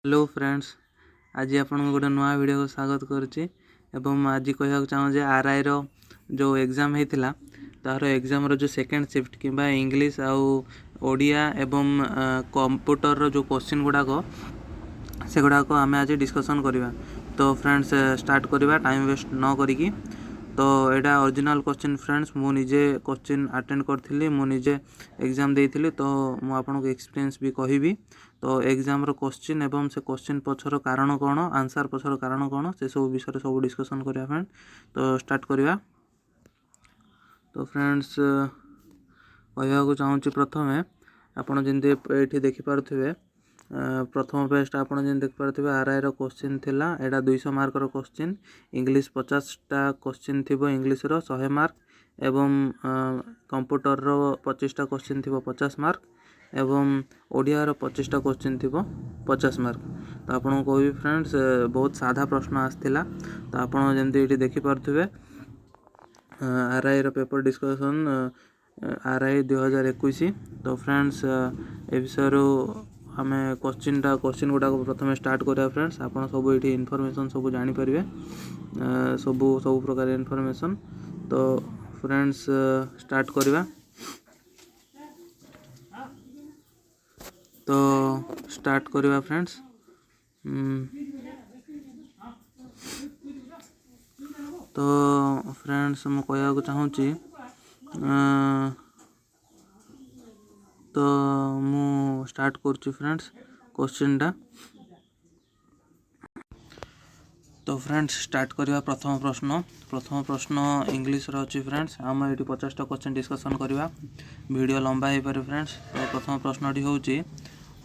Hello friends, आज आपण गोटे नुआ वीडियो को स्वागत करुच्ची। आज कहना चाहूँ जे आरआई रो जो एग्जाम होता तार एग्जाम रो जो सेकेंड शिफ्ट कि इंग्लिश आउ ओडिया एवं कंप्यूटर रो जो क्वेश्चन गुड़ाक से गुड़ाक आम आज डिस्कसन करवा। तो फ्रेंड्स स्टार्ट करवा टाइम वेस्ट न करी। तो यहाँ ओरिजिनल क्वेश्चन फ्रेंड्स मुझे क्वेश्चन अटेंड करी मुझे एग्जाम देती तो मुझे एक्सपीरियंस भी कहबी। तो एग्जाम रो क्वेश्चन एवं से क्वेश्चन पछर कारण कौन आंसर पछर कारण कौन से सब विषय सब डिस्कसन करवा फ्रेंड। तो स्टार्ट करवा। तो फ्रेंड्स कहवाक चाहूँ प्रथमे आपड़ जमी ये देखिपे प्रथम पेजटा आप देखिपे आरआई रो क्वेश्चन थिला एटा 200 मार्क रो क्वेश्चन। इंग्लिश 50टा क्वेश्चन थिबो इंग्लिश रो 100 मार्क एवं कंप्यूटर रो 25टा क्वेश्चन थिबो 50 मार्क एवं ओडिया रो 25टा क्वेश्चन थिबो 50 मार्क। तो आपन को भी फ्रेंड्स बहुत साधा प्रश्न आसथिला। तो आपन जमी ये देखिपे आरआई रो पेपर डिस्कसन आरआई 2021। तो फ्रेंड्स ए विषय आम क्वेश्चन गुड़ा प्रथम स्टार्ट करा फ्रेंड्स। आप सब ये इनफॉरमेशन सब जानीपर सब प्रकार इनफॉरमेशन। तो फ्रेंड्स स्टार्ट करवा। तो स्टार्ट करवा फ्रेंड्स। तो फ्रेंड्स मु कहवाक चाहूँ तो मु स्टार्ट कर फ्रेंड्स क्वेश्चन टा। तो फ्रेंड्स स्टार्ट करवा प्रथम प्रश्न इंग्लिश रो अछि फ्रेंड्स। आम ये 50टा क्वेश्चन डिस्कसन करवा वीडियो लंबा हो पारे फ्रेंड्स। तो प्रथम प्रश्नटी होची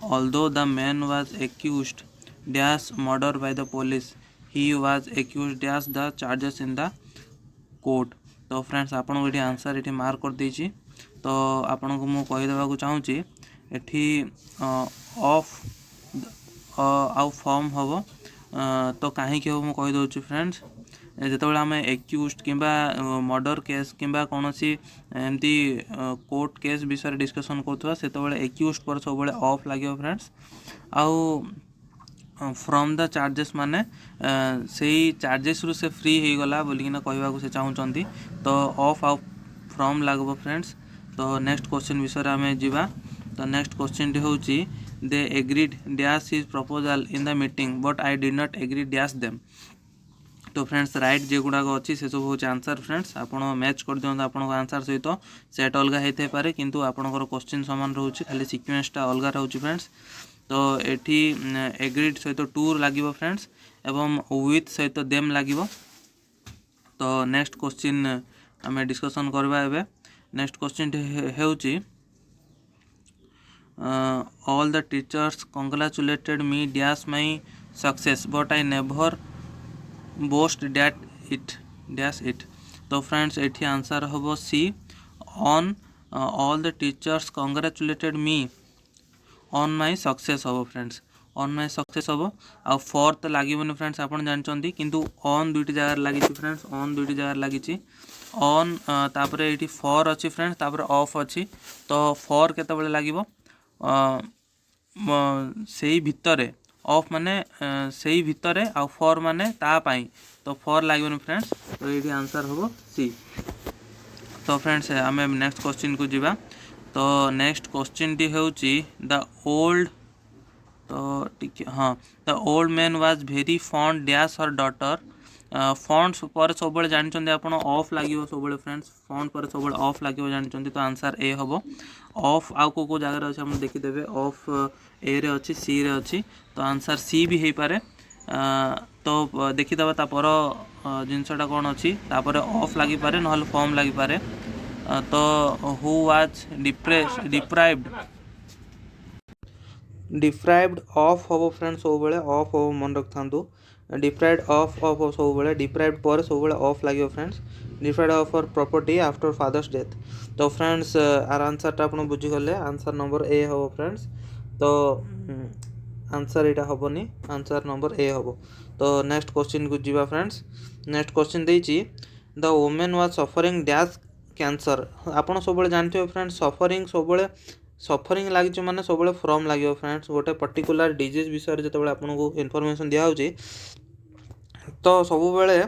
although the man was accused dash murder by the police he was accused dash the charges in the court. तो फ्रेंड्स आपन को आंसर ये मार्क कर देछि। तो आपन को मु कहि देबा को चाहूची एठी ऑफ आउ फॉर्म हम तो कहीं हम कहीदे फ्रेंड्स जो आम एक्यूज्ड कि मर्डर केस कि कौन सी एमती कोर्ट केस विषय डिस्कसन करुवा से एक्यूज्ड पर सब ऑफ लगे फ्रेंड्स। आउ फ्रॉम द चार्जेस माने से चार्जेस रु से फ्री हो गला बोलिकिना कहवाक से चाहूँगी। तो ऑफ आउ फ्रॉम लगब फ्रेंड्स। तो नेक्स्ट क्वेश्चन विषय आम जा। तो नेक्स्ट क्वेश्चन होची they agreed dash his proposal in the meeting but I did not agree dash them. तो फ्रेंड्स राइट जो गुड़ाक अच्छी से सब हूँ आंसर फ्रेंड्स। आपड़ मैच कर दिखाँ आप आंसर सहित सेट अलग होते पारे किंतु आपणकर क्वेश्चन सामान रोचे खाली सिक्वेन्सटा अलग रोचे फ्रेंड्स। तो एठी एग्रीड सहित टू लगे फ्रेंड्स एवं विथ सहित देम लगे। तो नेक्स्ट क्वेश्चन आम डिस्कसन करवा एबे। नेक्स्ट क्वेश्चन होची all the teachers congratulated me dash my success but I never boast that it dash it। तो फ्रेंड्स एठी आंसर होबो सी on all the teachers congratulated me on my success होबो friends on my success होबो। आ fourth लागिबोनी friends आपन जानचंदी किंतु on दुईटी जगह लागी friends on दुईटी जगह लागी on तापरे एठी फॉर अछि फ्रेंड्स तापरे ऑफ अछि। तो फॉर केतेबेले लागिबो से भितरे ऑफ माने से भितरे आ फॉर माने ता पाई। तो फॉर लगे फ्रेंड्स। तो ये आंसर हम सी। तो फ्रेंड्स आम नेक्स्ट क्वेश्चन को जीवा। तो नेक्स्ट क्वेश्चन टी होची द ओल्ड तो हाँ the old man was very fond dash her daughter. Fonts पर सब जानते आप ऑफ लगे सब फ्रेंड्स फॉन्ट पर सब ऑफ लगे जानते। तो आंसर ए हम ऑफ आउ को जगह अच्छे आप देखीदे ऑफ ए रे अच्छी सी रे अच्छी। तो आंसर सी भी हो पारे। तो देखीदे तापर जिनसटा कौन अच्छी तापर ऑफ लगी पारे ना फॉर्म लगी पारे। तो हु वाज डिप्राइव्ड ऑफ हम फ्रेंड्स सब ऑफ हम मन रखता। डिप्राइव्ड ऑफ सब डिप्राइव्ड पर सब ऑफ लगे friends. Deprived of for property after father's death. तो फ्रेंड्स आर आंसरटा आप बुझीगले आंसर नंबर ए हम फ्रेंड्स। तो आंसर यहाँ हेनी आंसर नंबर ए हम। तो नेक्स्ट क्वेश्चन को जीवा फ्रेंड्स। नेक्स्ट क्वेश्चन देछि the women was suffering dash cancer. आपड़ सब जानते हो फ्रेंड्स सफरिंग सब सफरिंग लगी माने सब फ्रॉम लगे फ्रेंड्स गोटे पर्टिकुलर डिजीज विषय जो आपको इनफॉरमेशन दिखाऊँगी तो सब बेले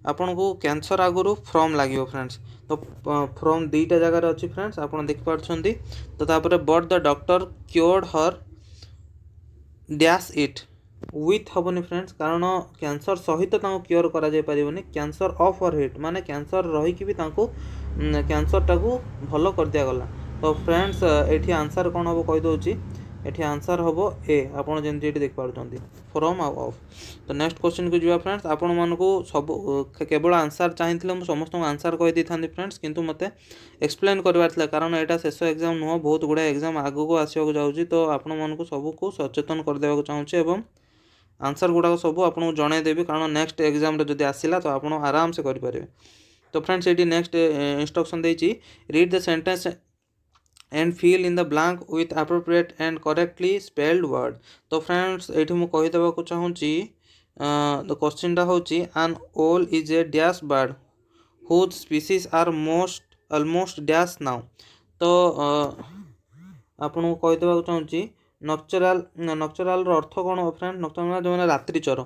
आपन को कैंसर आगुरी फ्रॉम लगे फ्रेंड्स तो फ्रॉम दुईटा जगार अच्छी फ्रेंड्स आप देखिपुं तो तापर but the doctor cured her dash it with हेनी फ्रेंड्स कारण कैंसर सहित क्योर करा पारे कैंसर ऑफ हर हिट माने कैंसर रहीकि भी कैंसर टाको भल कर दिया गला तो फ्रेंड्स एठी आंसर कौन हम कहीदे एठी आंसर हम ए आपड़ जमी देख पार्टी फ्रॉम ऑफ तो नेक्स्ट क्वेश्चन को जी फ्रेंड्स आपण मानक सब केवल आंसर चाहिए मुझे समस्त आंसर कहीदे था फ्रेंड्स किंतु मते एक्सप्लेन करवार कारण यहाँ शेष एग्जाम नुह बहुत गुड़ा एग्जाम आगू आसवाक जाऊँगी तो आपण मानक सबको सचेतन करदेवा चाहूँगी एवं आंसर गुड़ाक सब आपको जनईदेवी कारण नेक्स्ट एग्जाम जब आसला तो आप आराम से करेंगे तो फ्रेंड्स ये नेक्स्ट इंस्ट्रक्शन देती read the sentence and fill in the blank with appropriate and correctly spelled word तो फ्रेंड्स ये मुझे कहीदेवा चाहूँगी द क्वेश्चन टा हूँ an owl is a dash bird whose species are most almost dash now तो आपको कहीदेवा चाहूँगी नक्चुराल अर्थ कौन फ्रेंड नक्चुराल जो रात्रिचर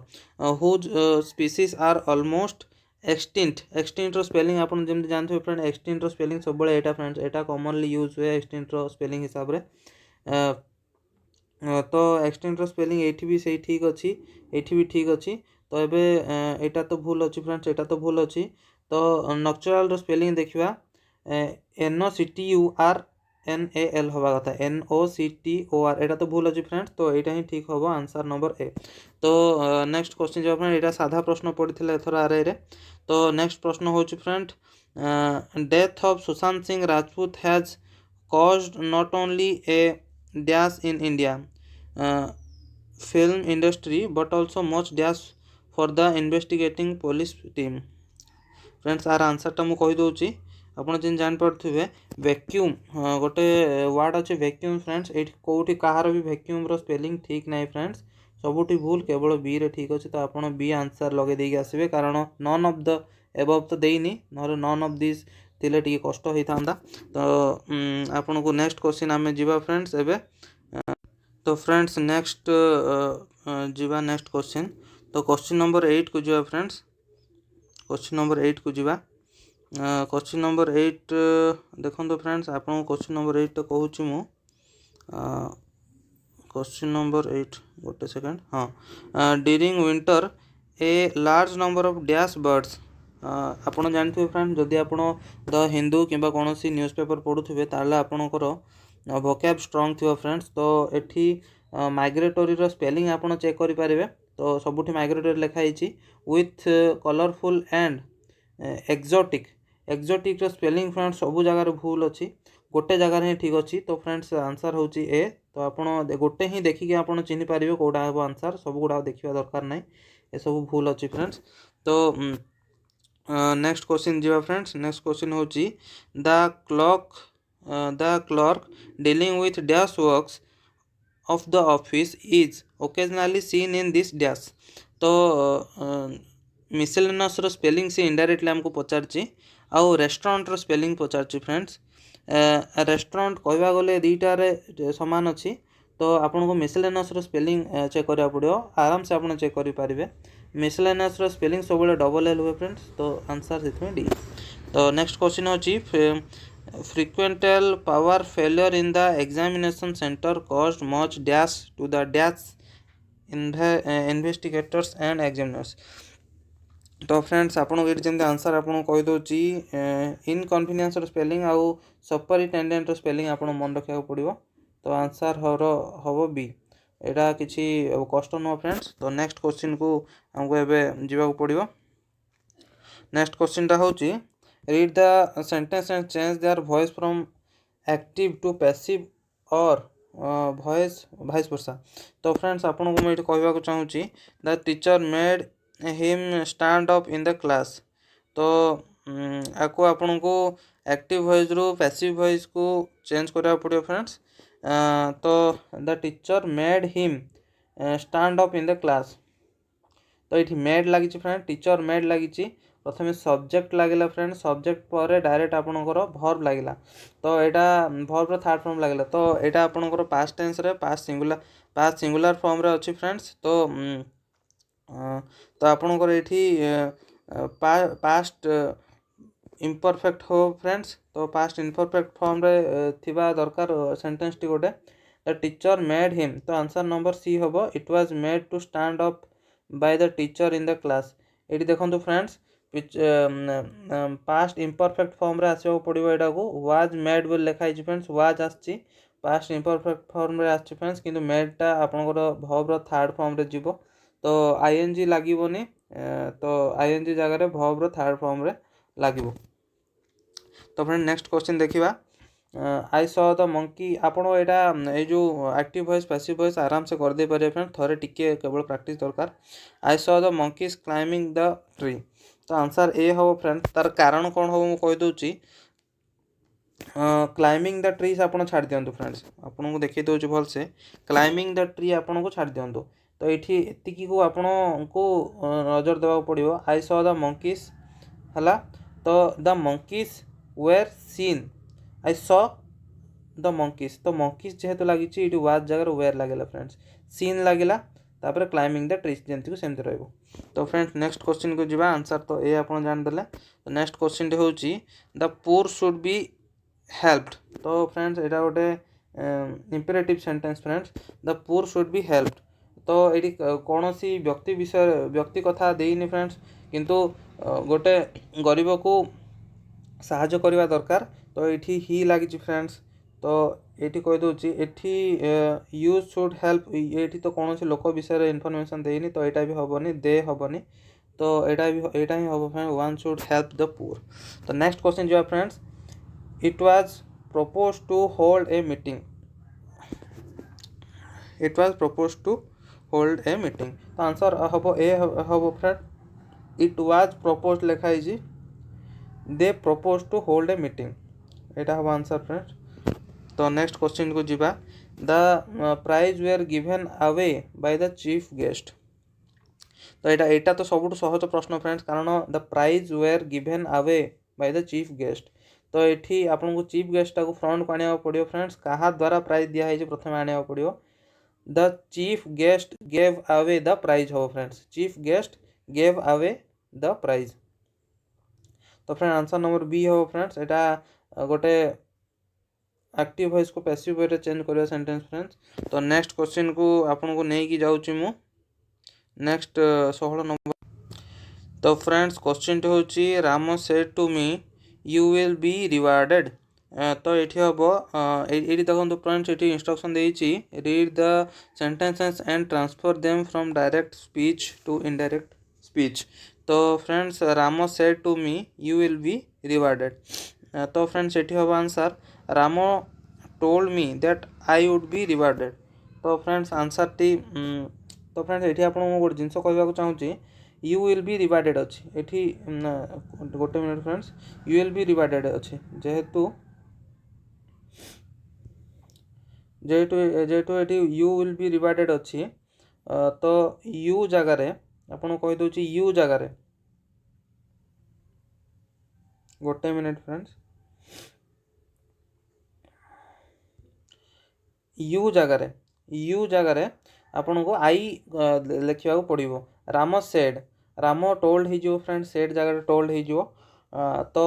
whose species are almost extinct spelling आप जमी जानते फ्रेंड एक्सटिंक्ट स्पेलिंग सब यहाँ फ्रेंड्स यहाँ कॉमनली यूज हुए एक्सटिंक्ट स्पेलिंग हिसाब से तो एक्सटिंक्ट स्पेलिंग ये भी सही ठीक अच्छी ये भी ठीक अच्छी तो ये यहाँ तो भूल अच्छी फ्रेंड्स यहाँ तो भूल अच्छी तो नक्चुराल स्पेलिंग देखा NOCTURNAL हवा कथा NOCTOR यहाँ तो भूल अच्छी फ्रेंड्स तो यहाँ ही ठीक हम आंसर नंबर ए तो नेक्स्ट क्वेश्चन जो यहाँ साधा प्रश्न पड़ी एथर आरआई रे तो नेक्स्ट प्रश्न हूँ friend death of Sushant Singh Rajput has caused not only a dash in India film industry but also much dash for the investigating police team friends our answer मुझे कहीदे आपड़ जिन जापारे वैक्यूम गोटे वार्ड अच्छे वैक्यूम फ्रेंड्स ये कौटी कहार भी वैक्यूम स्पेलिंग ठीक ना फ्रेंड्स सबुठी भूल केवल बी रे ठीक अच्छे तो आप बी आंसर लगे देके आसबे कारण नन ऑफ द एबव तो देनी ना नन ऑफ दिस थिले टी कष्ट होता तो आपन को नेक्स्ट क्वेश्चन आम जा फ्रेंड्स एबे तो फ्रेंड्स नेक्स्ट जीवा नेक्स्ट क्वेश्चन तो क्वेश्चन नंबर 8 को जा फ्रेंड्स क्वेश्चन नंबर 8 को जीवा क्वेश्चन नंबर 8 देखो फ्रेंड्स आप क्वेश्चन नंबर 8 तो कहूँ मु क्वेश्चन नंबर 8 गोटे सेकेंड हाँ during winter a large number of dash birds आपड़ जानते फ्रेंड जदि आप द हिंदू कि कौन सी न्यूज़ पेपर पढ़ुवे ताले आपणकर वोकैब स्ट्रॉन्ग थी फ्रेंड्स तो ये माइग्रेटोरी स्पेलिंग आप चेक करेंगे तो सबुठी माइग्रेटोरी लिखाई with colourful and exotic spelling friends सब जगार भूल अच्छी गोटे जगार ही ठीक अच्छी तो फ्रेंड्स आंसर हूँ ए तो आप गोटे ही देखिए आप चिन्ह पारे कौटा हम आंसर सब गुड़ा देखा दरकार ना ये सब भूल अच्छी फ्रेंड्स तो नेक्स्ट क्वेश्चन जी फ्रेंड्स नेक्स्ट क्वेश्चन हूँ the clerk dealing with dash works of the office is occasionally seen in this dash तो मिसेलेनियस स्पेलिंग से इनडायरेक्टली आमको पचारची आउ रेस्टोरेंट स्पेलिंग पचारची फ्रेंड्स रेस्टोरेंट कहवा गले दुईटार सामान अच्छी तो आपको मिसेलेनियस स्पेलिंग चेक करा पड़ो आराम से आप चेक करेंगे मिसेलेनियस स्पेलिंग सब डबल एल हुए फ्रेंड्स तो आंसर से डी तो नेक्स्ट क्वेश्चन अच्छी frequent power failure in the examination centre caused much dash to the dash investigators and examiners तो फ्रेंड्स आपको ये जमी आंसर आपको कहीदे इनकन्फिडेंस स्पेलिंग आउ सुपरिटेंडेंट स्पेलिंग आप मन रखा पड़ो तो आंसर हम बी यहाँ किसी कष्ट नुह फ्रेंड्स तो नेक्स्ट क्वेश्चन को आमको एवं जावाक पड़ो नेक्स्ट क्वेश्चन टा हूँ read the sentence and change their voice from active to passive और वॉइस वाइस वर्सा तो फ्रेंड्स आपको मुझे कहवाक चाहूँगी the teacher made him stand up in the class तो आपको आपण को एक्टिव वॉइस रू पैसिव वॉइस को चेंज करा पड़ो फ्रेंड्स तो the teacher made him stand up in the class तो ये मेड लगी फ्रेंड टीचर मेड लगी प्रथम सब्जेक्ट लगिला फ्रेंड्स सब्जेक्ट पर डायरेक्ट आपणकर भर्ब लगिला तो यहाँ भर्बर थर्ड फॉर्म लगिला तो यहाँ आपणकर पास्ट टेंस रे पास्ट सिंगुलर फॉर्म रे अच्छी फ्रेंड्स तो आपणकर ये पास्ट इम्परफेक्ट हो फ्रेंड्स तो पास्ट इम्परफेक्ट फॉर्म रे थिबा दरकार सेंटेंस टी गोटे द टीचर मेड हिम तो आंसर नंबर सी हम it was made to stand up by the teacher in the class ये देखो फ्रेंड्स पास्ट इम्परफेक्ट फॉर्म रे आसवा पड़ो यहाँ को वाज मेड बोल लिखाई फ्रेंड्स वाज आसी पास्ट इम्परफेक्ट फॉर्म रे आसी फ्रेंड्स किंतु मेडटा आपंकर भर्बर थर्ड फॉर्म रे जीवो तो आईएनजी लगोनी तो आईएनजी जगह भर्बर थर्ड फॉर्म रे लगे तो फ्रेंड नेक्स्ट क्वेश्चन देखा आई सॉ द मंकी आपण यहाँ जो एक्टिव वॉइस पैसिव वॉइस आराम से करदे पारे फ्रेंड थोड़े टिके केवल प्रैक्टिस दरकार आई saw the monkeys climbing the tree तो आंसर ए हम फ्रेंड तार कारण कौन हम मुझे कहीदे क्लाइंबिंग द ट्रीज आप छाड़ दिंतु फ्रेंड्स आपन को देखी दूसरी भलसे क्लाइंबिंग द ट्री आपन को छाड़ दिंतु तो ये एतिकी को आपण को नजर देवा पड़ो आई सॉ द मंकीज है तो the monkeys were seen I saw the monkeys तो मंकीज जेहेतु लगी वाज जगह वेयर लगे फ्रेंड्स सीन लगिला तापर क्लाइंबिंग द ट्रीज जमती सेमती रही तो फ्रेंड्स नेक्स्ट क्वेश्चन को जीवा आंसर तो ये आप जानदे तो नेक्स्ट क्वेश्चन टी हूँ the poor should be helped तो फ्रेंड्स यहाँ गोटे imperative sentence friends the poor should be helped तो ये कौन सी व्यक्ति विषय व्यक्ति कथा देनी फ्रेंड्स किंतु गोटे गरीब को साहाय्य करवा दरकार तो ये ही लगी फ्रेंड्स तो ये कहीदे ये यू शुड हेल्प ये तो कौन से लोक विषय इनफॉरमेशन देनी तो यहाँ भी हेनी दे हेनी तो यहाँ ही हम friend one should help the poor तो नेक्स्ट क्वेश्चन जो friends it was propose to hold a meeting it was propose to hold a meeting तो आंसर हम ए हम फ्रेंड इट वाज प्रपोज लिखाई दे propose to hold a meeting यहाँ हम आंसर फ्रेंड तो नेक्स्ट क्वेश्चन को जीवा the prize were given away by the chief guest तो यहाँ तो सब सहज प्रश्न फ्रेंड्स कारण the prize were given away by the chief guest तो ये आपको चीफ गेस्ट को फ्रंट को आने पड़ो फ्रेंड्स क्या द्वारा प्राइज दिखाई प्रथम आने पड़ो the chief guest gave away the prize हम friends chief guest gave away the prize तो फ्रेंड आंसर नंबर बी हम फ्रेंड्स यहाँ गोटे एक्टिव वॉइस को पैसिव वे चेंज करवा सेंटेंस फ्रेंड्स तो नेक्स्ट क्वेश्चन को आपन को नहीं जाऊँगी मु नेक्स्ट 16 नंबर तो फ्रेंड्स क्वेश्चन टी हूँ Ram said to me you will be rewarded तो ये हम ये देखो फ्रेंड्स ये इंस्ट्रक्शन देती read the sentences and transfer them from direct speech to indirect speech तो friends Ram said to me you will be rewarded तो फ्रेंड्स ये हम answer Ram told me that I would be rewarded तो friends answer टी तो friends ये आपको गोटे जिन कहवाक चाहूँगी यू विल बी रिवार्डेड अच्छी ये गोटे minute friends you will be rewarded अच्छी जेहेतु जेहेतु ये यू विल बी रिवार्डेड अच्छी तो यू जगार आपको कहीदे यू जगार गोटे मिनट फ्रेंड्स यू जगार आपन को आई लिखा पड़ो राम सेड राम टोल्ड हो फ्रेंड्स सेड जगह टोल्ड हो तो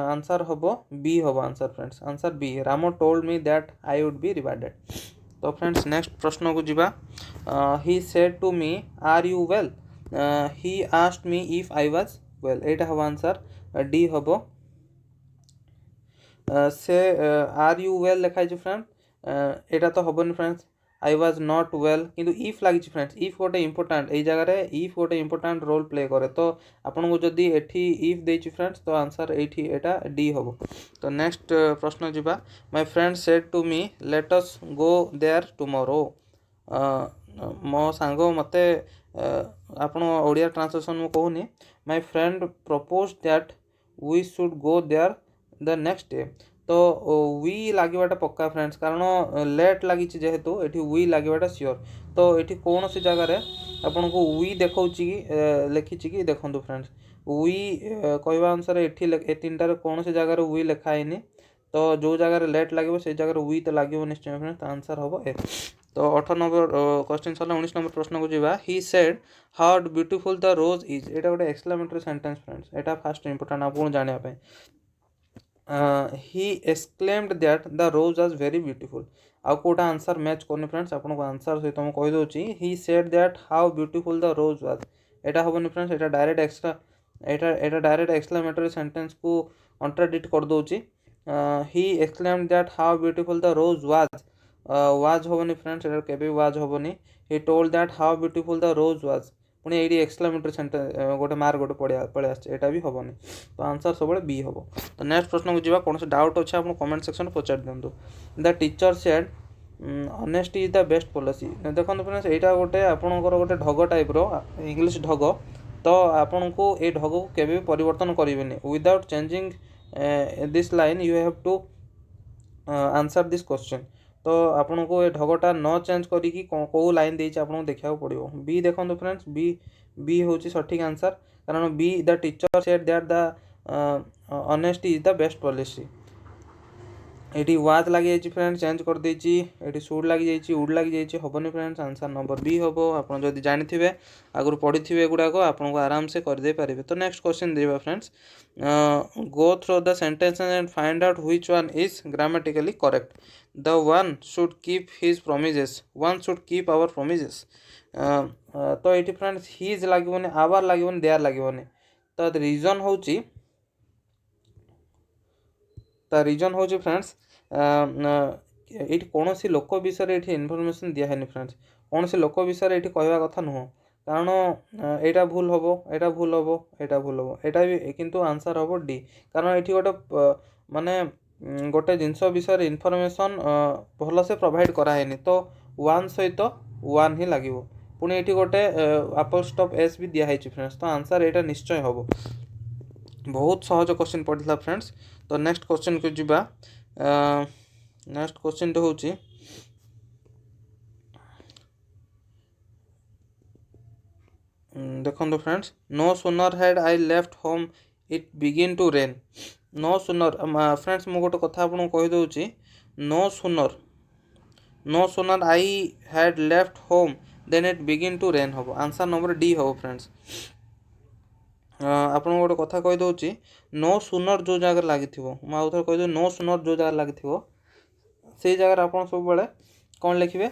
आंसर हम बी हम answer friends answer B Ram told me that I would be rewarded तो फ्रेंड्स नेक्स्ट प्रश्न को जीवा he said to me are you well he asked me if I was well यहाँ हम आंसर डी हम से आर यू वेल लिखाई friend यहाँ तो हेनी friends I was not well किंतु इफ लगी फ्रेंड्स इफ गोटे इंपोर्टाट ये जगह इफ गोटे इंपोर्टाट रोल प्ले करे तो आपन को जदि एठी इफ देछि फ्रेंड्स तो आंसर एठी एटा डी हम तो नेक्स्ट प्रश्न जीवा my friend said to me let us go there tomorrow मो सांग मते आपन ओडिया ट्रांसलेशन मु कहूनी my friend propose that we should go there the next day तो वी लगे पक्का फ्रेंड्स कारण लेट लगी जेहेतु ये वी लगे श्योर तो ये कौन सी जगह आपन को वी देखौ कि लिखी कि देखंतु फ्रेंड्स वी कहवा अनुसार ए तीनटार कौन से जगह वी लिखा है तो जो जगह लेट लगे से जगह वी तो लगे निश्चय फ्रेंड्स तो आंसर हम ए। तो 18 नंबर क्वेश्चन सरला 19 नंबर प्रश्न को जीवा he said how beautiful the rose is एटा गोटे एक्सक्लेमेटरी सेंटेंस फ्रेंड्स एटा फास्ट इंपोर्टेंट आपन जानिया पे he exclaimed that the rose was very beautiful आउ कोटा आंसर मैच करनी फ्रेंड्स आपन को आंसर सहित मैं कहि दोची he said that how beautiful the rose was एटा हबनी फ्रेंड्स एटा डायरेक्ट एक्स्ट्रा एटा डायरेक्ट एक्सक्लेमेटरी सेंटेंस को कॉन्ट्राडिक्ट कर दोची he exclaimed that how beautiful the rose was हबनी फ्रेंड्स एटा केबे वाज हबनी he told that how beautiful the rose was पुणी ये एक्सक्लेमेटरी सेंटेंस गोटे मार्क गोटे पड़े आसा भी हेनी तो आंसर सब बी हम। तो नेक्स्ट प्रश्न को जी कौन से डाउट अच्छे आप कमेंट सेक्शन पचार दिंतु the teacher said honesty is the best policy देखो फ्रेंड्स यहाँ गोटे आपंकर गोटे ढग टाइप इंग्लिश ढग तो आपन को ये ढग को केवे भी परिवर्तन करेंगे without changing this line you have to answer this question तो आपन को ये ढगटा न चेंज करी कौ लाइन देती आपको देखा पड़ो बी देखो फ्रेंड्स बी हूँ सठिक आंसर कारण be the teacher said that the honesty is the best policy ये वाज लगी फ्रेंड्स चेंज कर देची ये सुड लगी उड लगी हेनी फ्रेंड्स आंसर नंबर बी हम आप जानी आगुरी पढ़ी थे गुड़ाक आपको आराम से करदे पारे। तो नेक्स्ट क्वेश्चन देवा friends go through the sentences and find out which one is grammatically correct the one should keep his promises one should keep our promises तो ये फ्रेंड्स हिज लगे आवर लगे देयर लगे तो रीजन हूँ ता reason हूँ फ्रेंड्स ये कौन सी लोक विषय ये इनफर्मेशन दिखानी फ्रेंड्स कौन सी लोक विषय ये कहवा कथा नुह कारण यहाँ भूल हम यहाँ भूल हम यहाँ भूल हम यहाँ भी किंतु आंसर हम डी कारण ये गोटे माने गोटे जिनस विषय इनफर्मेशन भल से प्रोवाइड कराएनि तो वन सहित वन ही लगे पुणी ये गोटे अपोस्ट्रोफ एस भी दिखाई फ्रेंड्स तो आंसर यहाँ निश्चय हम बहुत सहज क्वेश्चन पड़ता फ्रेंड्स। तो नेक्स्ट क्वेश्चन को जीवा नेक्स्ट क्वेश्चन तो होची देखो friends no sooner had I left home it begin to rain no sooner friends मु गोटे कथा आपको कहीदे no sooner I had left home then it begin to rain हम आंसर नंबर डी हम फ्रेंड्स आप गोटे कथा कहीदे नो सुनर जो जगह लगी मुझे थे कहीदे नो सुनर जो जगह लगी से जगह आप सब कौन लिखे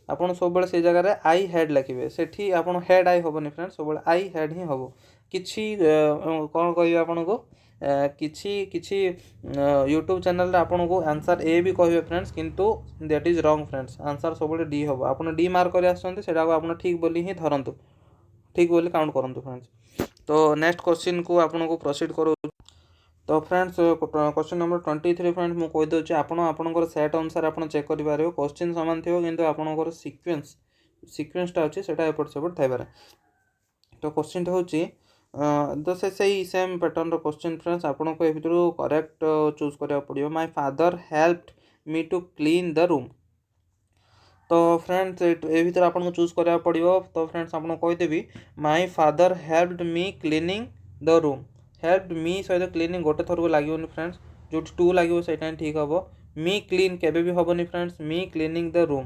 आप सब से जगह आई हेड लिखे से आप हेड आई हेनी फ्रेंड्स सब आई हेड ही हम किसी कौन कह आपन को किसी यूट्यूब चैनल आपन को आंसर ए भी कहे फ्रेंड्स किंतु that is wrong friends answer सब डी हम आप डी मार्क कर आप ठीक बोली ही धरतु ठीक बोली काउंट करूँ फ्रेंड्स। तो नेक्स्ट क्वेश्चन को आपन को प्रोसीड करो तो फ्रेंड्स क्वेश्चन नंबर 23 फ्रेंड्स मुझे कहीदे आपंकर सेट अनुसार आप चेक करेंगे क्वेश्चन सामान थी कि आपंकर सिक्वेन्सटा अच्छे से एपट सेपट थाइबार। तो क्वेश्चन हूँ तो से सेम पैटर्न क्वेश्चन फ्रेंड्स आपको ये भितर करेक्ट चूज करा पड़ो my father helped me to clean the room तो फ्रेंड्स ये भितर आपको चूज करा पड़ो तो फ्रेंड्स आपको कहीदेवी my father helped me cleaning the room helped me सहित क्लीनिंग गोटे थर को लगे फ्रेंड्स जो टू लगे से ठीक हम मी क्लीन केबे भी हेनी friends me cleaning the room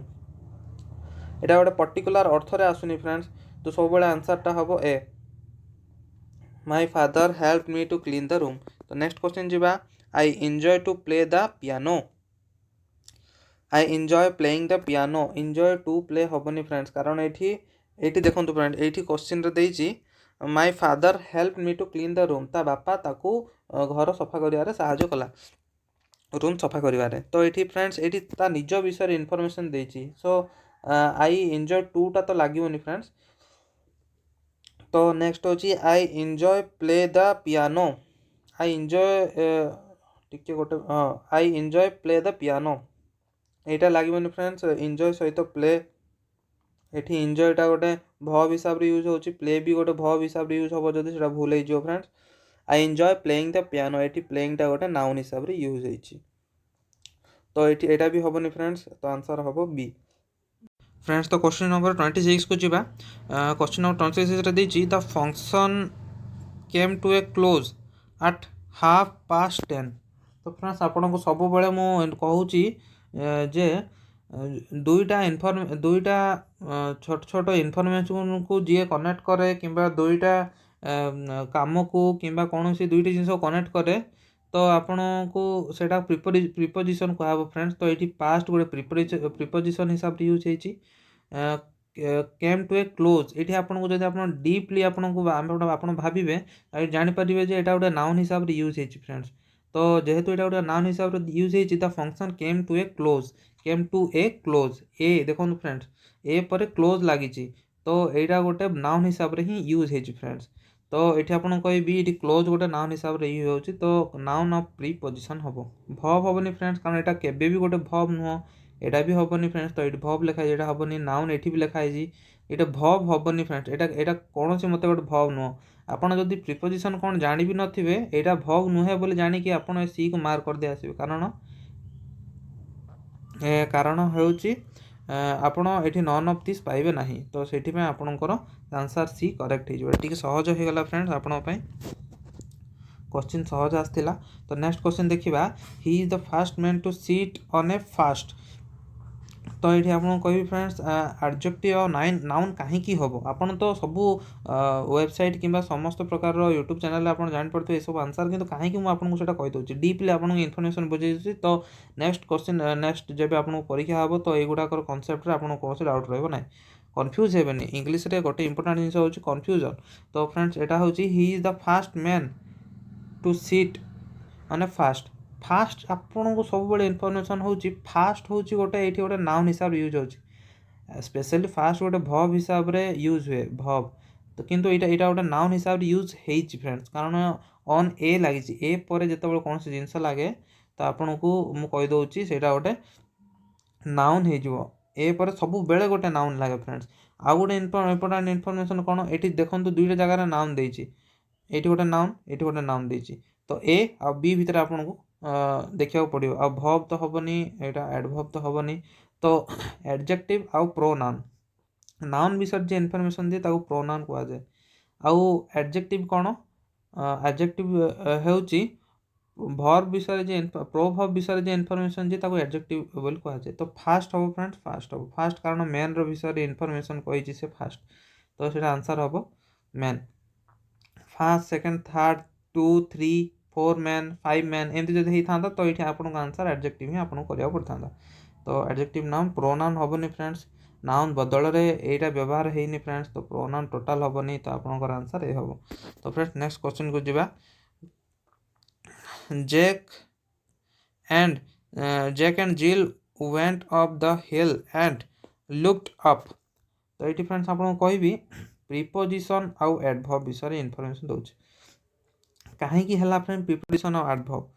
यहाँ गोटे पर्टिकुलर अर्थ रे आसुनी फ्रेंड्स तो सब आंसरटा हम A my father help me to clean the room. तो नेक्स्ट क्वेश्चन जीवा I enjoy to play the piano I enjoy playing the piano enjoy to play हेनी फ्रेंड्स कारण ये देखो फ्रेंड ये क्वेश्चन रे my father help me to clean the room ता बापा ताकू घर सफा करिवारे साहाय्य कला रूम सफा करिवारे तो ये फ्रेंड्स ये ता निज विषय इनफॉरमेशन देछि सो आई एंजॉय टू टा तो लागोनी फ्रेंड्स। तो नेक्स्ट होची I enjoy play the piano I enjoy टिके गोटे हाँ I enjoy play the piano यहाँ लगे फ्रेंड्स एंजॉय सहित प्ले ये एंजॉयटा गोटे भव हिसाब से यूज होची प्ले भी गोटे भव हिसाब से यूज हम जब भूल हो friends I enjoy playing the piano ये प्लेइंगटा गोटे नाउन हिसाब से यूज होती तो यहाँ भी हेनी फ्रेंड्स तो आंसर हम बी। फ्रेंड्स तो क्वेश्चन नंबर 26 को जीवा। क्वेश्चन नंबर 26 रे देछि the function came to a close at 10:30। तो फ्रेंड्स आपन को सब बेले मु कहूची जे दुईटा छोट छोट इनफॉरमेशन को जी कनेक्ट करे किंबा दुईटा काम को किंबा कौन सी दुईटी जिनस कनेक्ट करे तो आपण को सेटा प्रिपोजिशन कहब फ्रेंड्स। तो ये पास्ट गोटे प्रिपोजिशन हिसाब से यूज होती केम टू ए क्लोज। ये आपको जब आप डीपली आपन भावे जानीपारे जे एटा गोटे नाउन हिसाब से यूज होती फ्रेंड्स। तो जेहेतु एटा गोटे नाउन हिसाब से यूज होती the function came to a close. Came to a close ए देखो फ्रेंड्स ए पर क्लोज लगी तो यहाँ गोटे नाउन हिसाब से ही यूज होती फ्रेंड्स। तो ये आपन कहि क्लोज गोटे नाउन हिसाब से यूज होती तो नाउन ऑफ प्रीपोजिशन हम भव हेनी फ्रेंड्स कारण यहाँ केबे भी गोटे भव नुह एटा भी हेनी फ्रेंड्स। तो ये भव लिखाई ये हेनी नाउन ये भी लिखाई ये भव हेनी फ्रेंड्स। यहाँ कौन से मत गोटे भव नुह आपड़ जदि प्रीपोजिशन कौन जानी भी नथिबे यहाँ भव नुहे बोली जानिकी आपड़ सी को मार्क कर दे आसबे कारण होउची आपण ये नन ऑफ दिस पाइबे ना। तो से आपणकर आंसर सी करेक्ट हो सहज हो गला फ्रेंड्स आपण क्वेश्चन सहज आसला। तो नेक्स्ट क्वेश्चन देखिबा he is the first man to sit on a fast. तो ये आपको कहि फ्रेंड्स एडजेक्टिव और नाउन कहीं हम आपन तो सबू वेबसाइट किंबा समस्त प्रकार यूट्यूब चैनल आप जान पड़ते सब आंसर किंतु कहीं मुझे कहीदे डीपली आपको इनफर्मेशन बुझे। तो नेक्स्ट क्वेश्चन नेक्स्ट जब आपको परीक्षा हम तो युवाक कनसेप्ट आपको कौन डाउट रहा कन्फ्यूज हेनी इंग्लीश रे गोटे इंपोर्टेंट जिन हूँ कन्फ्यूजन। तो फ्रेंड्स यहाँ हूँ he is the first man to sit on a fast आपन को सब बड़े इनफॉरमेशन हूँ फास्ट हूँ गोटे ये गोटे नाउन हिसाब यूज हो स्पेशली फास्ट गोटे भव हिसाब रे यूज हुए भव। तो किंतु यहाँ गोटे नाउन हिसाब रे यूज हो फ्रेंड्स कारण ऑन ए लगी ए पर जो कौन सी जिनस लगे तो आपन को मुझे कहीदे से गोटे नाउन हो ए पर सब बेले गोटे नाउन लगे फ्रेंड्स। आउ गोटे इंपोर्टेंट इनफॉरमेशन कौन ये देखो दुईटा जगह नाउन देती ये गोटे नाउन देती तो ए आ बी भितर आपन को देखा पड़ो आ भव तो हेनी यहाँ एडभव तो हेनी। तो एडजेक्टिव आउ प्रोनाउन नाउन विषय जो इनफॉरमेशन दिए प्रोनाउन कहुए आउ एडजेक्टिव कौन एडजेक्टिव होची भर्ब विषय जो प्रोभव विषय जो इनफॉरमेशन दिए एडजेक्टिव बोली कहुए। तो फास्ट हम फ्रेंड्स फास्ट कारण मेन रो विषय इनफॉरमेशन कही से फास्ट तो सीटा आंसर हम main. First second third 2 3 4 man 5 man एमती जब होता तो ये आपको आंसर एडजेक्टिव ही आपको करा पड़ता। तो एडजेक्टिव नाउन प्रोनाउन हेनी फ्रेंड्स नाउन बदल में यहाँ व्यवहार होनी फ्रेंड्स। तो प्रोनाउन टोटाल हेनी तो आपंकर आंसर ये हम। तो फ्रेंड्स नेक्स्ट क्वेश्चन को जीवा Jack and Jill went up the hill and looked up. तो ये फ्रेंड्स आपको कहि प्रीपोजिशन आउ एडभर्ब विषय इनफॉरमेशन दूसरी कहीं है फ्रेंड प्रीपोजिशन और एडभर्ब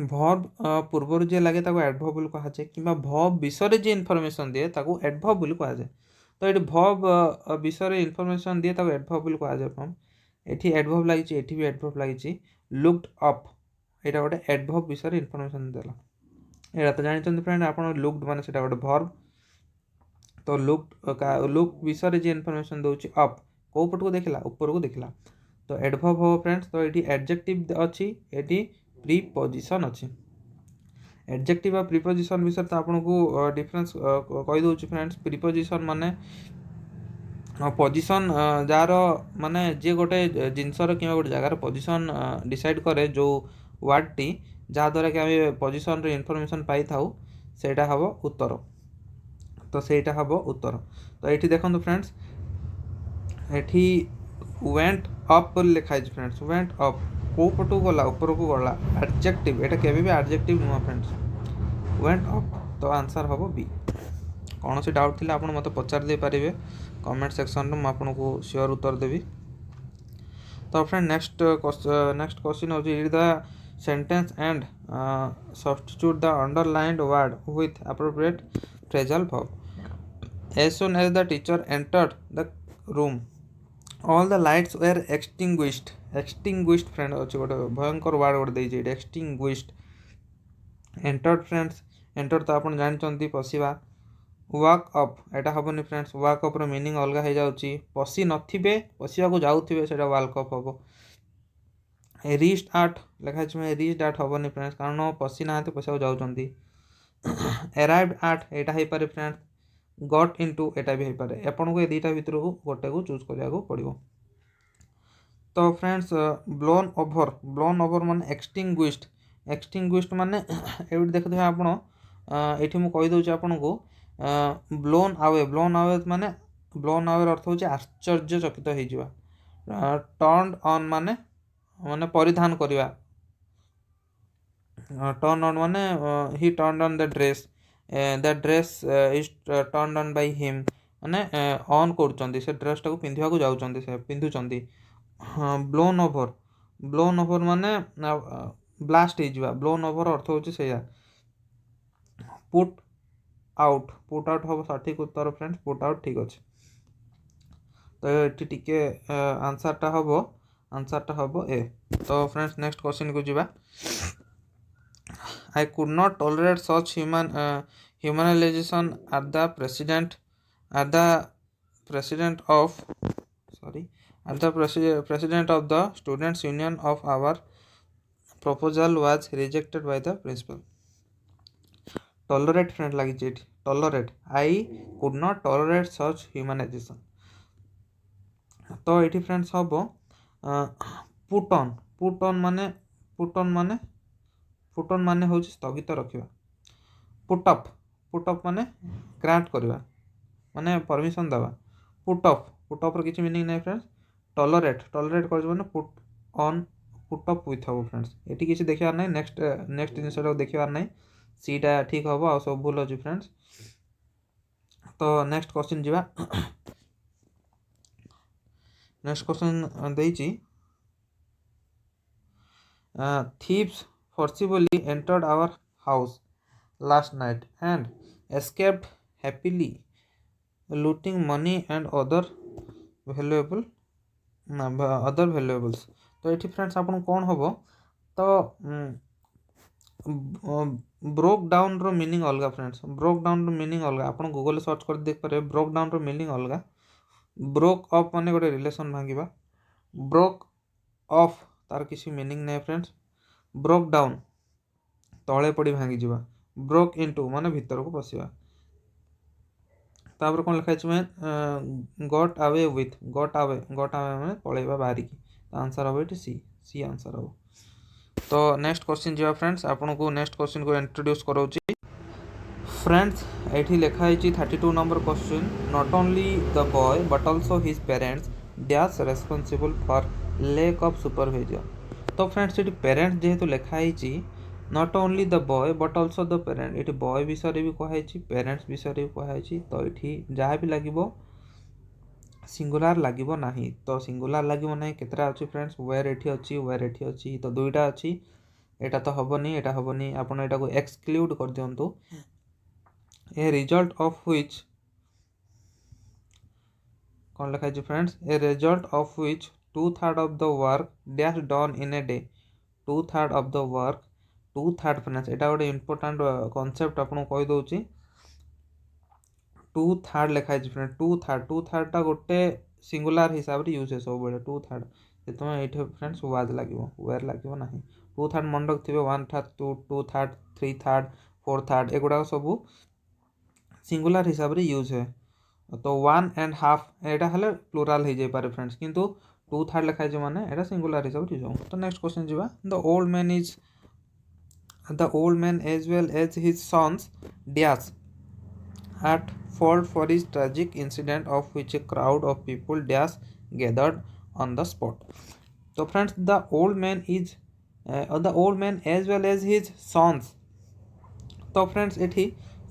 भर्ब पूर्वर जे लगे एडभर्ब बोली कहुए कि भर्ब विषय जे इनफॉरमेशन दिए एडभर्ब बोली कहुए। तो ये भर्ब विषय इनफॉरमेशन दिए एडभर्ब बोली कहुए ये एडभर्ब लगी ये भी एडभर्ब लगी लुक्ड अप यहाँ गोटे एडभर्ब विषय इनफॉरमेशन देला यहाँ तो जानते फ्रेंड आप लुक्ड माने सेटा गोटे भर्ब। तो लुक विषय जे इनफॉरमेशन दूसरी अप कौ पट को देखला ऊपर को देखला तो एडभर्ब हो फ्रेंड्स। तो ये एडजेक्टिव अच्छी ये प्रीपोजिशन अच्छी एडजेक्टिव और प्रीपोजिशन विषय तो आपको डिफरेंस कहीदे फ्रेंड्स। प्रीपोजिशन माने पोजिशन जार माने जे गोटे जिनसर कि गोटे जगार पोजिशन डिसाइड करे जो वर्ड टी जहाँद्वारा कि आम पोजिशन रे इनफॉरमेशन पाई था सेटा हम उत्तर। तो सेटा हम उत्तर। तो ये देखो फ्रेंड्स ये वेंट अप लिखाई फ्रेंड्स वेंट अप कौ पटू गला ऊपर को गला एडजेक्टिव यहाँ केबे भी एडजेक्टिव नुह फ्रेंड्स वेंट अप। तो आंसर हम बी। कौन सी डाउट थी आप मत पचार दे पारे कमेंट सेक्शन में आपको श्योर उत्तर देवी। तो फ्रेंड नेक्स्ट क्वेश्चन हो read the sentence and substitute the underlined word with appropriate phrasal verb. As soon as the teacher entered the room all the lights were extinguished. Extinguished friend अच्छे गोटे भयंकर ward गोटे देती extinguished. Entered friends enter तो आप जानते पशिवा walk up ଏଇଟା ହେବନି ଫ୍ରେଣ୍ଡସ୍। ୱାକ୍ ଅପ୍ର ମିନିଂ ଅଲଗା ହେଇଯାଉଛି। ପଶି ନଥିବେ ପଶିବାକୁ ଯାଉଥିବେ ସେଇଟା ୱାକ୍ ଅପ୍ ହେବ। ରିଷ୍ଟାର୍ଟ ଲେଖା ହେଇଛି ରିଷ୍ଟାର୍ଟ ହେବନି ଫ୍ରେଣ୍ଡସ୍, କାରଣ ପଶି ନାହାନ୍ତି ପଶିବାକୁ ଯାଉଛନ୍ତି। ଏରାଇଭ୍ଡ ଆଟ୍ ଏଇଟା ହେଇପାରେ ଫ୍ରେଣ୍ଡସ୍। ଗଟ୍ ଇନଟୁ ଏଇଟା ବି ହେଇପାରେ। ଆପଣଙ୍କୁ ଏ ଦୁଇଟା ଭିତରକୁ ଗୋଟେକୁ ଚୁଜ୍ କରିବାକୁ ପଡ଼ିବ। तो फ्रेंड्स ब्लोन ओभर माने एक्सटिंग्विश्ड माने एवढी देखते हैं आपण एठी मु कहि दउची आपन को ब्लोन अवे माने ब्लोन अवे अर्थ होची आश्चर्यचकित हो जिवा। टर्न्ड ऑन माने माने परिधान करिवा। टर्न ऑन माने ही turned on the dress is turned on by him माने ऑन करचंदी से ड्रेस टाको पिंधिया को जाउचंदी से पिंधुचंदी। हाँ ब्लोन ओभर माने ब्लास्ट हो। ब्लोन ओभर अर्थ होची सेया। पुट आउट हम सठिक उत्तर फ्रेंड्स। पुट आउट ठीक अच्छे। तो ये टिके आंसर टा हम ए। तो फ्रेंड्स नेक्स्ट क्वेश्चन को जीवा। I could not tolerate such humanisation at the president of the students union of our proposal was rejected by the principal. Tolerate friend lagi chit tolerate I could not tolerate such humanization. तो एठी friends हबो put on माने होची स्थगित रखिबा। Put up माने grant करबा माने permission दबा। पुट अप रो किछि मीनिंग नै फ्रेंड्स। टॉलरेट कर माने पुट अप विथ हबो फ्रेंड्स। एठी किछि देखियार नै। नेक्स्ट जिनिसटा देखियार नै। सीटा ठीक हबो आ सब भूल अछि फ्रेंड्स। तो नेक्स्ट क्वेश्चन जीवा। नेक्स्ट क्वेश्चन देइछि thieves forcibly entered our house last night and escaped happily, looting money and other valuables. तो ये फ्रेंड्स आपन कौन हम तो ब्रोक डाउन रो मीनिंग अलग फ्रेंड्स। ब्रोक डाउन रो मीनिंग अलग आपन गूगल सर्च कर देख पारे। ब्रोक डाउन रो मीनिंग अलग। ब्रोक अप माने गोटे रिलेशन भांगिबा। ब्रोक ऑफ तार किसी मीनिंग नै फ्रेंड्स। ब्रोक डाउन तले पड़ी भांगी जीवा। ब्रोक इनटू माने भीतर को पसिबा। तापर कोन लिखा छै got away with got away माने पळेबा बाहरी की। आंसर हो एटी सी आंसर हो। तो नेक्स्ट क्वेश्चन जीवा फ्रेंड्स। आपन को नेक्स्ट क्वेश्चन को इंट्रोड्यूस करौची फ्रेंड्स। एठी लिखा है 32 number question. Not only the boy but also his parents dash responsible for lack of supervision. तो फ्रेंड्स ये पेरेंट्स जेहेतु लिखाई not only the boy but also the parent ये बॉय विषय भी कहुई पेरेंट्स विषय भी कहुई। तो ये जहाँ भी लगे सिंगुलार लगे ना। तो सिंगुलार लगे ना केतरा अच्छी फ्रेंड्स। वेयर एठी अच्छी तो दुईटा अच्छी। एटा तो हेनी एटा हेनी आपन एटा को एक्सक्लूड कर दियंतु। ए रिजल्ट ऑफ व्हिच कौन लिखा है friends. A result of which 2/3 of the work dash done in a day। 2/3 of the work 2/3 friends एटा गोटे इंपोर्टेंट कांसेप्ट आपन कहि दोची। 2/3 लिखा है फ्रेंड। 2/3 टा गोटे सिंगुलर हिसाब रे यूज है सब बेले। 2/3 जेतमे एठे फ्रेंड्स वाज लागिवो वेयर लागिवो नाही। 2/3 मंडक थिबे 1/3 2/3 3/3 4/3 एगुडा सब सिंगुलर हिसाब रे यूज है। तो 1.5 एटा हले प्लुरल हो जाय पारे फ्रेंड्स। किंतु 2/3 लिखा है माने एटा सिंगुलर हिसाब रे यूज हो। तो नेक्स्ट क्वेश्चन जीवा। The old man as well as his sons dash at fault for his tragic incident of which a crowd of people dash gathered on the spot। तो friends the old man as well as his sons। तो friends एठी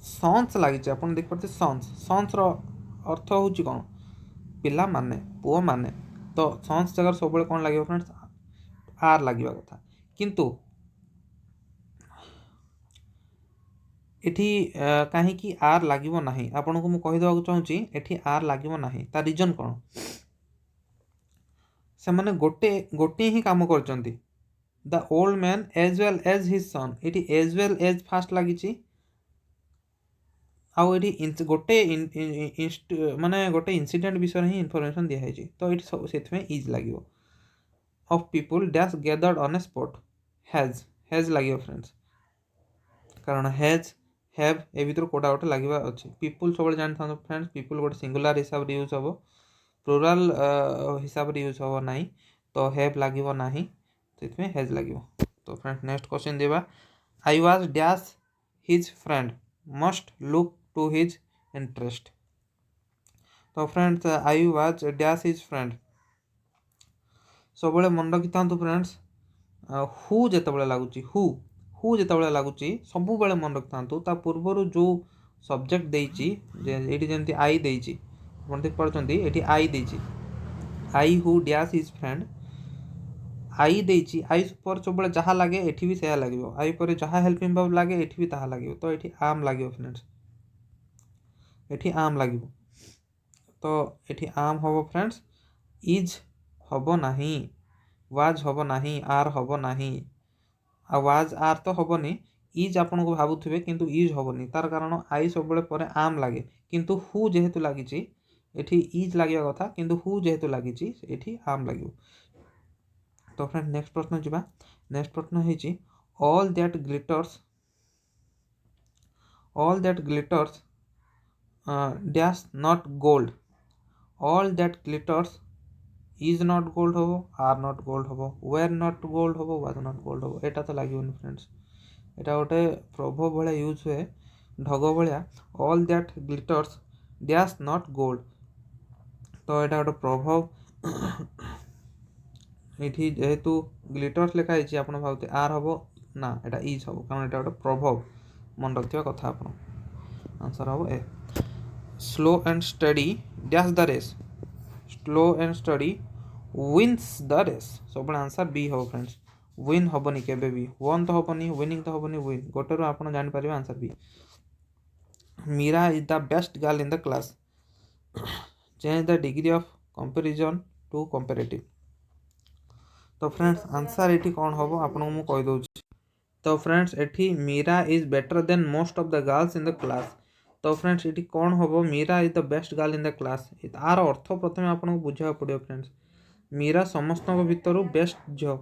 sons लगी अपन देख पारे। Sons रो अर्थ हूँ कौन पिला माने पुओ माने। तो सन्स जगह सब कौन लगे फ्रेंड्स आर लगे कथा। किंतु एठी कहीं आर लगे ना। आपन को मुझे चाहूँगी एठी आर लगे ना। तार रीजन कौन से माने गोटे ही काम कर। The old man as well as his son. एटी एज वेल एज फास्ट लगी आउ ये गोटे माने गोटे इनसीडेंट विषय ही इनफॉरमेशन दिखाई तो ये सब से इज लगे of people dash gathered on A spot has लगे फ्रेंड्स कारण हैज हैव ए भर कोटा गोटे लगे अच्छे पीपुल सब जानी था फ्रेंड्स पीपुल गोटे सिंगुलर हिसाब से यूज हम प्लुराल हिसाब से यूज हम ना तो हैव लगे ना से हैज लगे। तो फ्रेंड्स नेक्स्ट क्वेश्चन देवा I was dash his friend must look to his interest. तो friends I was dash his friend सब मन रखी था फ्रेंड्स हु जिते लगुच हु जिते लगुच सब मन रखी था पूर्वर जो सब्जेक्ट देती जमी आई देती देख पार्टी ये आई देती I who dash his friend I देती आई पर सब जहाँ लगे ये भी से लगे आई पर जहाँ हेल्पिंग वर्ब लगे ये भी ताहा लगे तो ये आम लगे फ्रेंड्स ये आम लगे तो ये आम हम फ्रेंड्स इज हम ना वाज हम ना आर हम ना वाज आर तो हेनी इज आपन को भावुवे किंतु इज हेनी तार कारण आई सब पर आम लगे किंतु हु जेहेतु लगी इज लगे कथा किंतु हु जेहेतु लगी ये आम लगे। तो फ्रेंड नेक्स्ट प्रश्न जावा नेक्स्ट प्रश्न है all that glitters dash not gold all that glitters is not gold हम आर नॉट गोल्ड हम वेर नॉट गोल्ड हम वाज नॉट गोल्ड हम एटा तो लगे फ्रेंड्स एटा गोटे प्रभव भाया यूज हुए ढग भाया all that glitters dash not gold तो यहाँ गोटे प्रभव ये जेहेतु ग्लिटर्स लिखाई आप भावते आर हम ना यहाँ इज हम कारण यहाँ गोटे प्रभव मन रखा कथा आप आंसर हम a slow and study dash the race slow and study wins the race सब आंसर बी हम फ्रेंड्स विन हेनी के वन तो हेनी विनिंग तो हेनी विन गोटे रू आप जापर answer B Meera is the best girl in the class change the degree of comparison to comparative. तो फ्रेंड्स आंसर ये कौन हम आपको मुझे कहीदे तो फ्रेंड्स ये Meera is better than most of the girls in the class तो फ्रेंड्स ये कौन हम Meera is the best girl in the class तार अर्थ प्रथम आपको बुझा पड़ो फ्रेंड्स मीरा समस्त भितर बेस्ट झ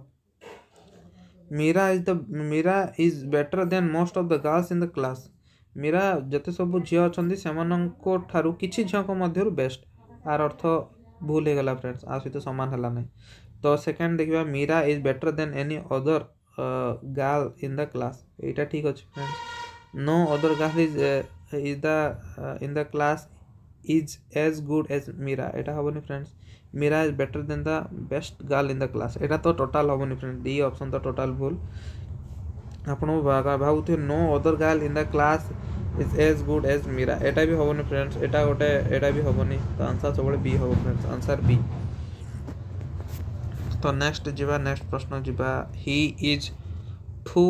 Meera is better than most of the girls in the class Meera जिते सब झी अच्छा से किसी झील मध्य बेस्ट आर अर्थ भूल हो गला फ्रेंड्स आ सहित सामान है ना तो सेकेंड देखा Meera is better than any other girl in the class यहाँ ठीक अच्छे friends no other girl is the in the class is as good as Meera यहाँ हेनी friends Meera is better than the best girl in the class यहाँ तो टोटाल हेनी friends D option तो टोटाल भूल आप भावुथे no other girl in the class is as good as Meera यहाँ भी हेनी फ्रेंड्स यहाँ गोटे यहाँ भी हेनी तो आंसर सब बी हम फ्रेंड्स आंसर बी। तो नेक्स्ट जीवा नेक्स्ट प्रश्न जीवा he is too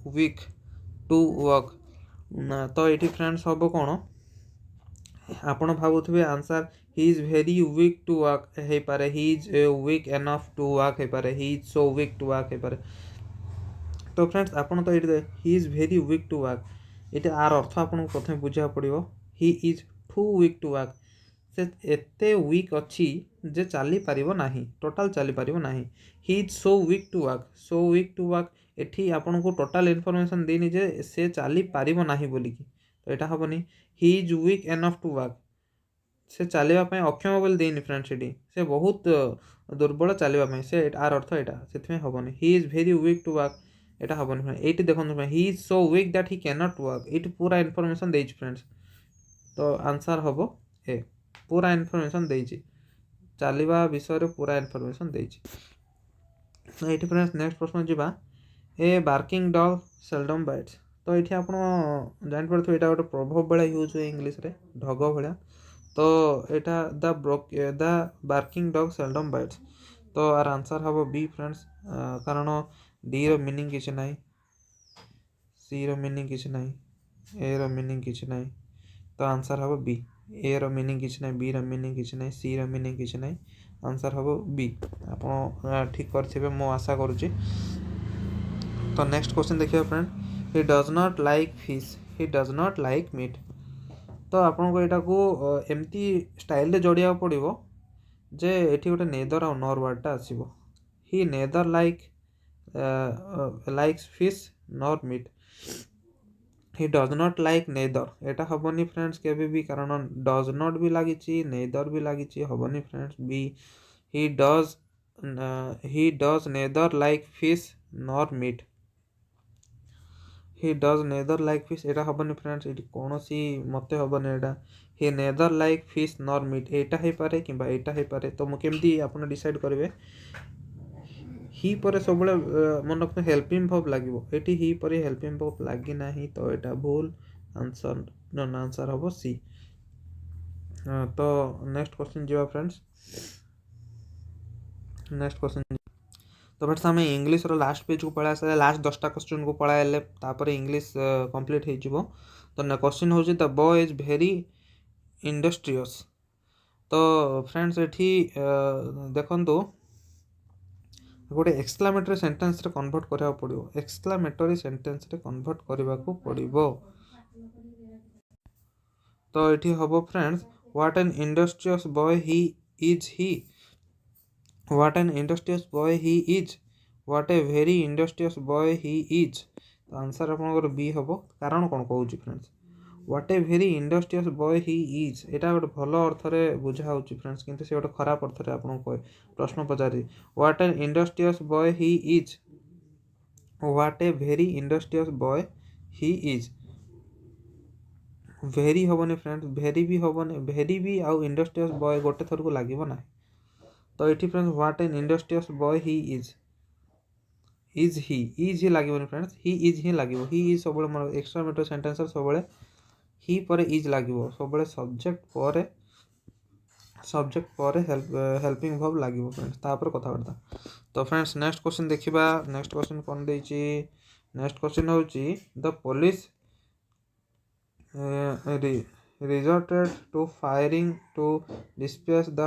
weak to work तो ये फ्रेंड्स हम कौन आपड़ भावुवे answer he is very weak to work हो पारे he is weak enough to work हो पारे he is so weak to work हो पारे तो फ्रेंड्स आपड़ तो ये he is very weak to work ये आर अर्थ आपको प्रथम बुझा पड़ो ही is too weak to work से एते वीक अच्छी जे चली पार ना टोटाल चली पार ना he is so weak to work एठी आपन को टोटाल इनफॉरमेशन देनी जे से चली पार ना बोलिकी तो यहाँ हेनी he is weak enough to work से चलवाई अक्षम बोली देनी फ्रेंड्स ये से बहुत दुर्बल चलवाई से आर अर्थ यहाँ से हेनी he is very weak to work यहाँ हेनी ये देखो he is so weak that he cannot नॉट वर्क ये पूरा इनफॉरमेशन देती फ्रेंड्स तो आंसर हम ए पूरा इनफॉरमेशन देती चलवा विषय पूरा इनफॉरमेशन देती। ये फ्रेंड्स नेक्स्ट प्रश्न जीवा ए बार्किंग डॉग सेल्डम बाइट्स तो ये आप जापर यहाँ गोटे प्रभाव भाया यूज हुए इंग्लीश रे ढग भाया तो यहाँ the barking dog seldom bytes तो आर आंसर हम बी फ्रेंड्स कारण डी रो मीनिंग किसी ना सी रो मीनिंग किसी ना ए रो मीनिंग किसी ना तो आंसर हम बी ए रो मीनिंग किसी ना बी रो मीनिंग किसी ना सी रो मीनिंग किसी ना आंसर हम बी आप ठीक करेंगे मो आशा करुच्ची। तो नेक्स्ट क्वेश्चन देखिए friend he does not like fish he does not like meat तो आपको यहाँ को एमती स्टाइल जोड़िया पड़ो जे एठी गोटे नेदर आ नर वर्डटा आसीबो he neither likes fish nor meat he does not like neither एटा हबनी फ्रेंड्स केबे भी कारण डज नॉट भी लागिची नेदर भी लागिची हबनी friends B he does neither like fish nor meat he does neither like fish एटा हबनी फ्रेंड्स एटी कोनोसी मते हबनी एटा he neither like fish nor meat एटा हे पारे किबा एटा हे पारे तो मु केमती आपण डिसाइड करबे ही पर सब मन रखते हेल्पिंग वर्ब लगे ये ही पर हेल्पिंग वर्ब लगी ना तो यहाँ भूल आंसर हम सी। तो नेक्स्ट क्वेश्चन जी फ्रेंड्स नेक्स्ट क्वेश्चन तो फ्रेंड्स आम इंग्लीश लास्ट पेज को पढ़ा सारे लास्ट 10टा क्वेश्चन को पढ़ाइले तापर इंग्लीश कंप्लीट हो। तो क्वेश्चन हूँ the boy is very industrious. तो फ्रेंड्स ये देखो गोटे एक्सक्लामेटरी सेंटेंस रे कन्वर्ट करा पड़ो एक्सक्लामेटरी सेंटेंस रे कन्वर्ट करने को पड़ो। तो ये हम friends what an industrious boy he is he what an industrious boy he is what a very industrious boy he is. तो आंसर आप बी हम कारण कौन कहूँ friends what a very industrious boy he is एटा गोटे भल अर्थ में बुझा हो फ्रेंड्स किंतु से गोटे खराब अर्थ में आपको प्रश्न पचारि what an industrious boy he is what a very industrious boy he is very हेनी फ्रेंड्स भेरी भी हेनी भेरी भी आउ इंडस्ट्रियस बॉय गोटे थर को लगे ना। तो ये friends what an industrious boy he is he लगे फ्रेंड्स ही इज ही लगे ही इज सब एक्सक्लामेटरी सेंटेंस सब ही पर इज लगे सब सब्जेक्ट पर हेल्पिंग वर्ब लगे फ्रेंड्स तापर कथबार्ता। तो फ्रेंड्स नेक्स्ट क्वेश्चन देखिबा नेक्स्ट क्वेश्चन कौन देछि नेक्स्ट क्वेश्चन होछि the police resorted to firing to disperse the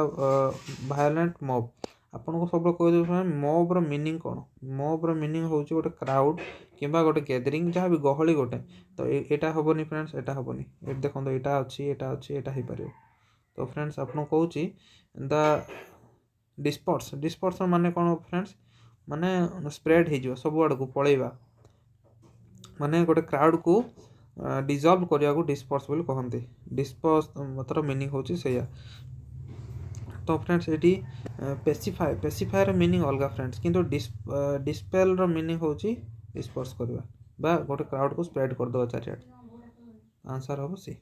violent mob. आपन को सब कह दे मॉब रो मीनिंग कौन मॉब रो मीनिंग होछि गोटे क्राउड किंबा गोटे गैदरिंग जहाँ भी गहली गोटे। तो एटा हबनी फ्रेंड्स एटा हबनी ए देखो एटा अच्छी एटा ही पारे। तो फ्रेंड्स आपन कहूँ द डिस्पर्स माने कौन फ्रेंड्स माने स्प्रेड हो सब आड़ को पलैवा माने गोटे क्राउड को डिजॉल्व करने को डिस्पर्स बोली कहते डिस्पर्स मतलब मीनिंग होची सैया। तो फ्रेंड्स ये पेसिफायर मीनिंग अलग फ्रेंड्स किंतु डिस्पेल रो मीनिंग होची डिस्पर्स करवा बा गोटे क्राउड को स्प्रेड कर दो चारियाड। आंसर हम सी।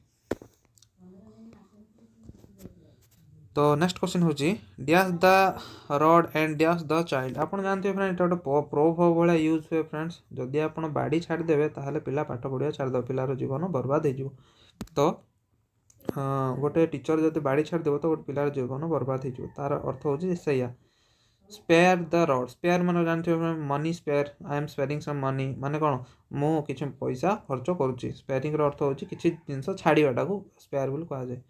तो नेक्स्ट क्वेश्चन हूँ dash the rod and dash the child. आप जानते हैं फ्रेंड गोटे प्रोभ भाया यूज हुए फ्रेंड्स जदि आप बाड़ी छाड़देवे ताहले पिला पाठ पढ़िया छाड़देव पिलार जीवन बर्बाद हो। तो गोटे टीचर जब बाड़ी छाड़देव तो गोटे पिलार जीवन बर्बाद हो तार अर्थ हूँ सैया। स्पेयर द रड स्पेयर मान जानते money spare I am sparing some money माने कौन मु किछि पैसा खर्च करुच्ची स्पेयरिंग अर्थ हूँ किसी जिनस छाड़ाटा को स्पेयर बोली कहुए।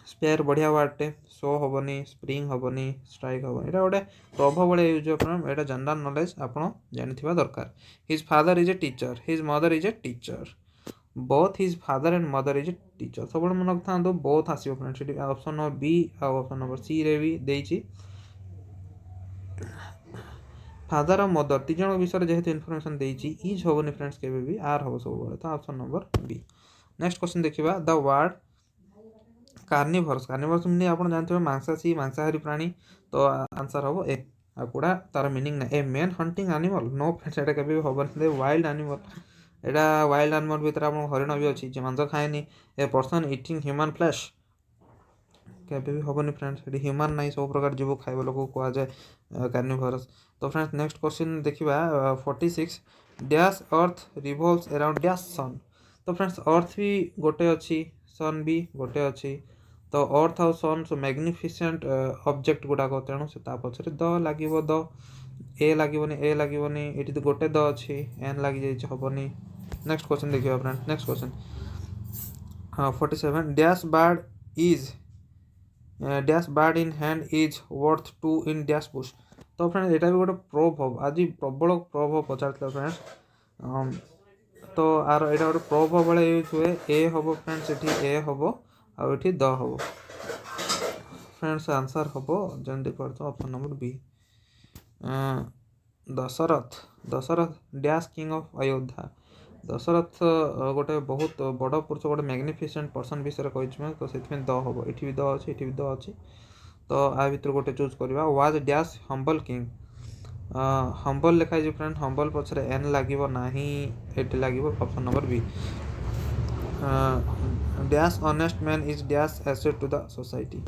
स्पेयर बढ़िया वार्डटे शो हेनी स्प्रिंग हेनी स्ट्राइक हेनी यहाँ गोटे प्रभाव भाया यूज यहाँ जनरल नॉलेज आप जानी दरकार। His father is a teacher his mother is a teacher both his father and mother is a teacher सब मन रखता बोथ आसो फ्रेंड्स ऑप्शन नंबर बी और ऑप्शन नंबर सी रे भी देछि फादर और मदर तीन जन विषय जेहेतु इनफॉरमेशन देछि इज हेनी फ्रेंड्स केबे भी आर हम सब तो option number B. Next question देखिबा द वर्ड कार्निभरस मीनिंग आप जानते हैं मांसाहारी प्राणी। तो आंसर हम ए आकुड़ा तार मीनिंग ना a man hunting animal no friends एटा केबे होबन वाइल्ड एनिमल एटा वाइल्ड एनिमल भीतर आप हरिण भी अच्छी मांस खाएनी। A person eating human flesh केबे भी होबनी फ्रेंड्स ये ह्यूमन नहीं सब प्रकार जीव खाइबा लोक कह जाए कार्निभरस। तो फ्रेंड्स नेक्स्ट क्वेश्चन देखिबा 46 dash earth revolves around dash सन। तो फ्रेंड्स अर्थ भी गोटे अच्छी सन भी गोटे अच्छी। तो अर्थ आउ सन सो मैग्निफिसेंट ऑब्जेक्ट गुड़ाक तेणु से पचर द लगे द ए लगे ये तो गोटे द अच्छी एन लग जाइए हेनी। नेक्स्ट क्वेश्चन देखिए friends next question 47 dash bird in hand is worth 2 in dash bush. तो फ्रेंड्स यहाँ भी गोटे प्रोभ आज प्रबल प्रोभ पचार फ्रेंड्स तो आर एटा गोटे प्रोभ बेले यूज हुए ए हम फ्रेंड्स ये ए हम आठी द हम फ्रेंड्स आंसर हम जल्दी कर option number B Dasharath Dasharath dash king of Ayodhya Dasharath गोटे बहुत बड़ पुरुष गोटे मैग्निफिसेंट पर्सन विषय कही तो से द हम ये भी द अच्छे ये भी द अच्छे तो आ भर गोटे चूज करवा was dash humble king humble लिखाई फ्रेंड हम्बल पछरे एन लगे ना ये लगे option number B dash honest man is dash asset to the society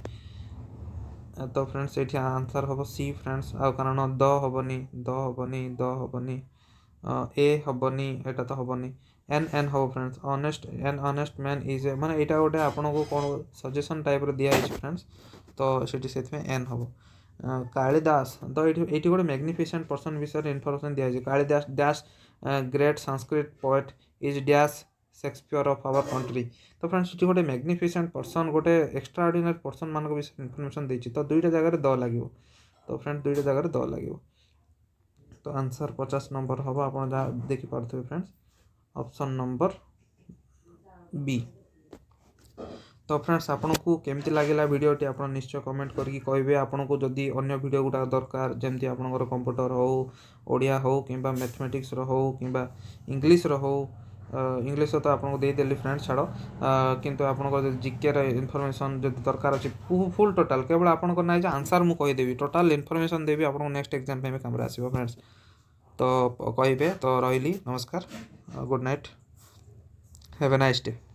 तो फ्रेंड्स ये आंसर हम सी फ्रेंड्स आ कारण द हबनी द हबनी द हबनी ए हबनी एटा तो हबनी एन एन हम friends honest an honest man is माने एटा गोटे आपन को कौन सजेशन टाइप रो दिया है फ्रेंड्स तो सेठी से एन हम कालिदास तो ये गोटे मैग्निफिसेंट पर्सन विषय इनफॉरमेशन दिया है Kalidas dash great Sanskrit poet is dash Shakespeare of our country तो फ्रेंड्स ये गोटे मैग्निफिसेंट पर्सन गोटे एक्स्ट्रा ऑर्डिनरी पर्सन मान विषय इनफॉरमेशन देछि तो दुईटा जगह द लगे तो फ्रेंड्स दुईटा जगह द लगे तो आंसर 50 नंबर हम आप देखी पारे फ्रेंड्स ऑप्शन नंबर बी तो फ्रेंड्स आपन को केमती लगे वीडियोटी आप निश्चय कमेंट करके कहे आपन को जदि अन्य वीडियो गुटा दरकार जमती आपनकर कंप्यूटर हो ओडिया हो कि मैथमेटिक्स हो कि इंग्लिश हो इंग्लिश तो आपको देदेली फ्रेंड्स छाड़ किंतु आपन जिके इनफॉरमेशन जो दरकार अच्छे फुल टोटाल केवल आपन ना आंसर मुझे कहीदेवी टोटाल इनफॉरमेशन देवी आपको नेक्स्ट एग्जाम में काम आसो फ्रेंड्स तो कहे तो रही नमस्कार good night have a nice day.